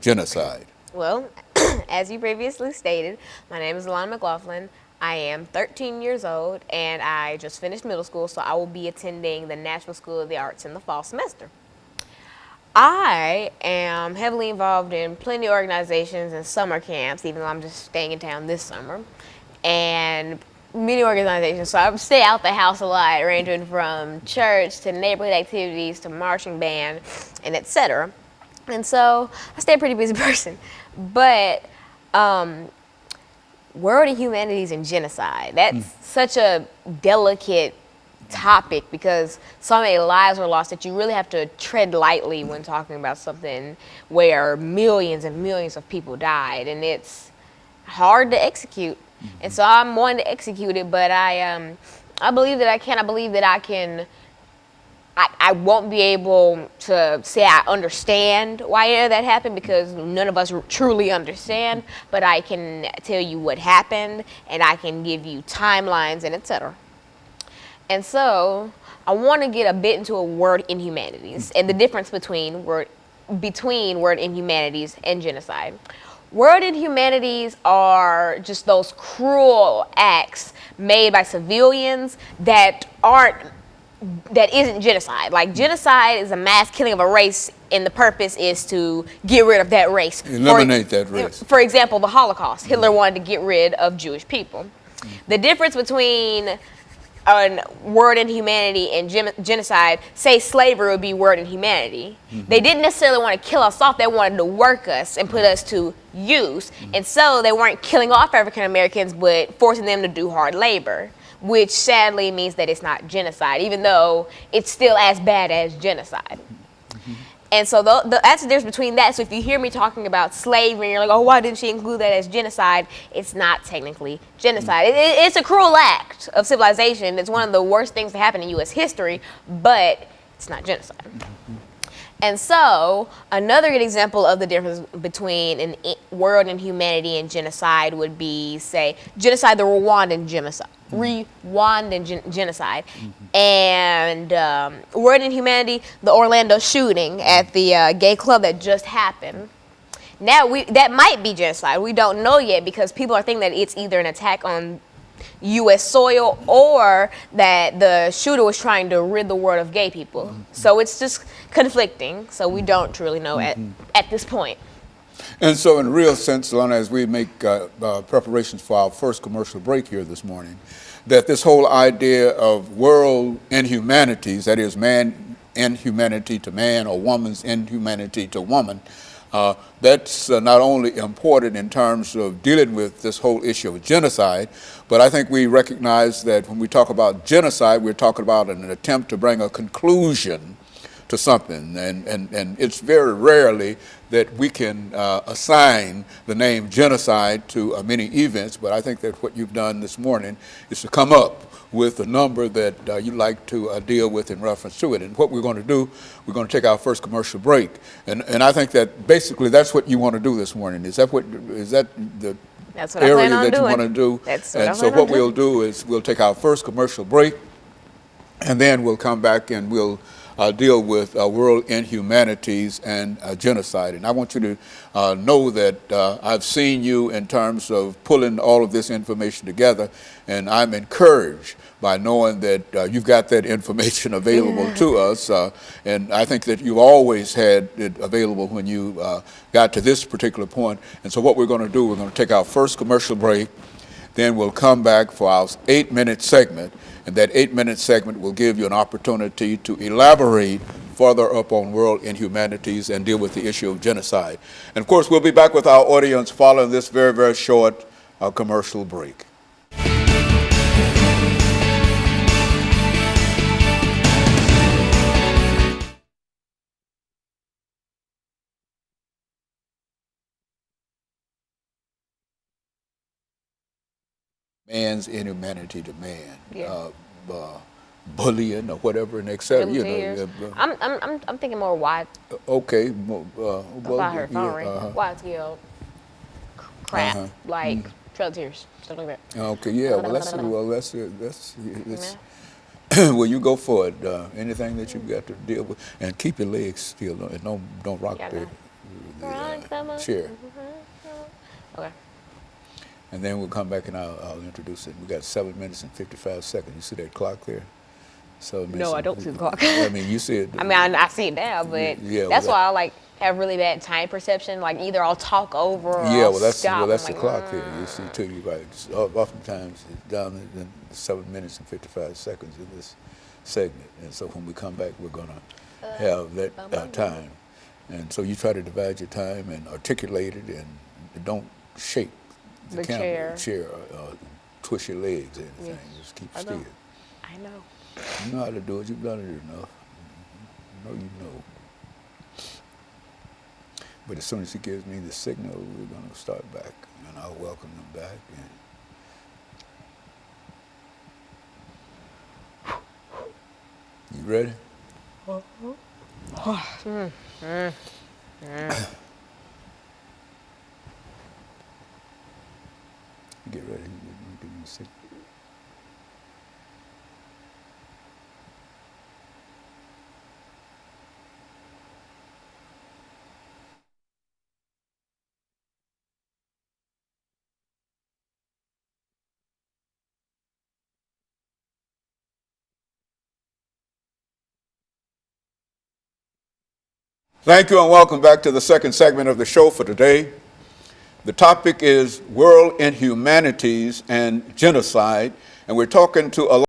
genocide? Well, as you previously stated, my name is Alana McLaughlin. I am 13 years old, and I just finished middle school, so I will be attending the National School of the Arts in the fall semester. I am heavily involved in plenty of organizations and summer camps, even though I'm just staying in town this summer, and many organizations. So I stay out the house a lot, ranging from church to neighborhood activities to marching band and etc. And so I stay a pretty busy person. But World of Humanities and Genocide, that's such a delicate topic because so many lives were lost that you really have to tread lightly when talking about something where millions and millions of people died, and it's hard to execute. And so I'm wanting to execute it, but I believe that I can. I believe that I can. I won't be able to say I understand why that happened because none of us truly understand, but I can tell you what happened and I can give you timelines and etc. And so I want to get a bit into a word Inhumanities and the difference between word Inhumanities and genocide. Word Inhumanities are just those cruel acts made by civilians that isn't genocide. Like genocide is a mass killing of a race and the purpose is to get rid of that race. Eliminate that race. For example, the Holocaust. Hitler wanted to get rid of Jewish people. The difference between word Inhumanity and genocide, say slavery would be word Inhumanity. They didn't necessarily want to kill us off, they wanted to work us and put us to use. And so they weren't killing off African Americans but forcing them to do hard labor, which sadly means that it's not genocide, even though it's still as bad as genocide. And so that's the difference between that. So if you hear me talking about slavery and you're like, oh, why didn't she include that as genocide? It's not technically genocide. It's a cruel act of civilization. It's one of the worst things to happen in U.S. history, but it's not genocide. And so another good example of the difference between word Inhumanity and genocide would be, say, genocide, the Rwandan genocide. Genocide. And word Inhumanity, the Orlando shooting at the gay club that just happened. Now, that might be genocide. We don't know yet because people are thinking that it's either an attack on U.S. soil or that the shooter was trying to rid the world of gay people. So it's just conflicting. So we don't truly know at this point. And so in a real sense, Alana, as we make preparations for our first commercial break here this morning, that this whole idea of world inhumanities, that is man inhumanity to man or woman's inhumanity to woman, that's not only important in terms of dealing with this whole issue of genocide, but I think we recognize that when we talk about genocide, we're talking about an attempt to bring a conclusion to something. And it's very rarely that we can assign the name genocide to many events, but I think that what you've done this morning is to come up with a number that you'd like to deal with in reference to it. And what we're going to do, we're going to take our first commercial break. And I think that basically that's what you want to do this morning. Is that the that's what area I plan on that doing. you want to do? That's what and so what we'll do is we'll take our first commercial break, and then we'll come back and we'll deal with world inhumanities and genocide. And I want you to know that I've seen you in terms of pulling all of this information together, and I'm encouraged by knowing that you've got that information available to us. And I think that you always had it available when you got to this particular point. And so what we're going to do, we're going to take our first commercial break, then we'll come back for our 8-minute segment. And that 8-minute segment will give you an opportunity to elaborate further up on world inhumanities and deal with the issue of genocide. And of course, we'll be back with our audience following this very, very short commercial break. Man's inhumanity to man. Yeah. Bullying or whatever and et cetera. You know, I'm thinking more wide. Okay. About her phone, wide scale crap, like Trail of Tears, stuff like that. Okay, yeah. Well, that's well, you go for it. Anything that you've got to deal with, and keep your legs still, and don't rock the chair. Okay. And then we'll come back and I'll introduce it. We got 7 minutes and 55 seconds. You see that clock there? 7 minutes. No, I don't see the clock. I mean, you see it. I mean, I see it now, but Yeah, that's well, why I like have really bad time perception. Like either I'll talk over or yeah, I'll well, that's stop. the I'm clock here. You see, too. You're right. Oftentimes, it's down in 7 minutes and 55 seconds in this segment. And so when we come back, we're going to have that time. And so you try to divide your time and articulate it, and don't shake the chair or twist your legs or anything. Yes. Just keep I know. still. I know. You know how to do it. You've done it enough. You know. But as soon as he gives me the signal, we're going to start back, and I'll welcome them back. And you ready? Get ready. Give me a signal. Thank you and welcome back to the second segment of the show for today. The topic is World Inhumanities and Genocide, and we're talking to Alana.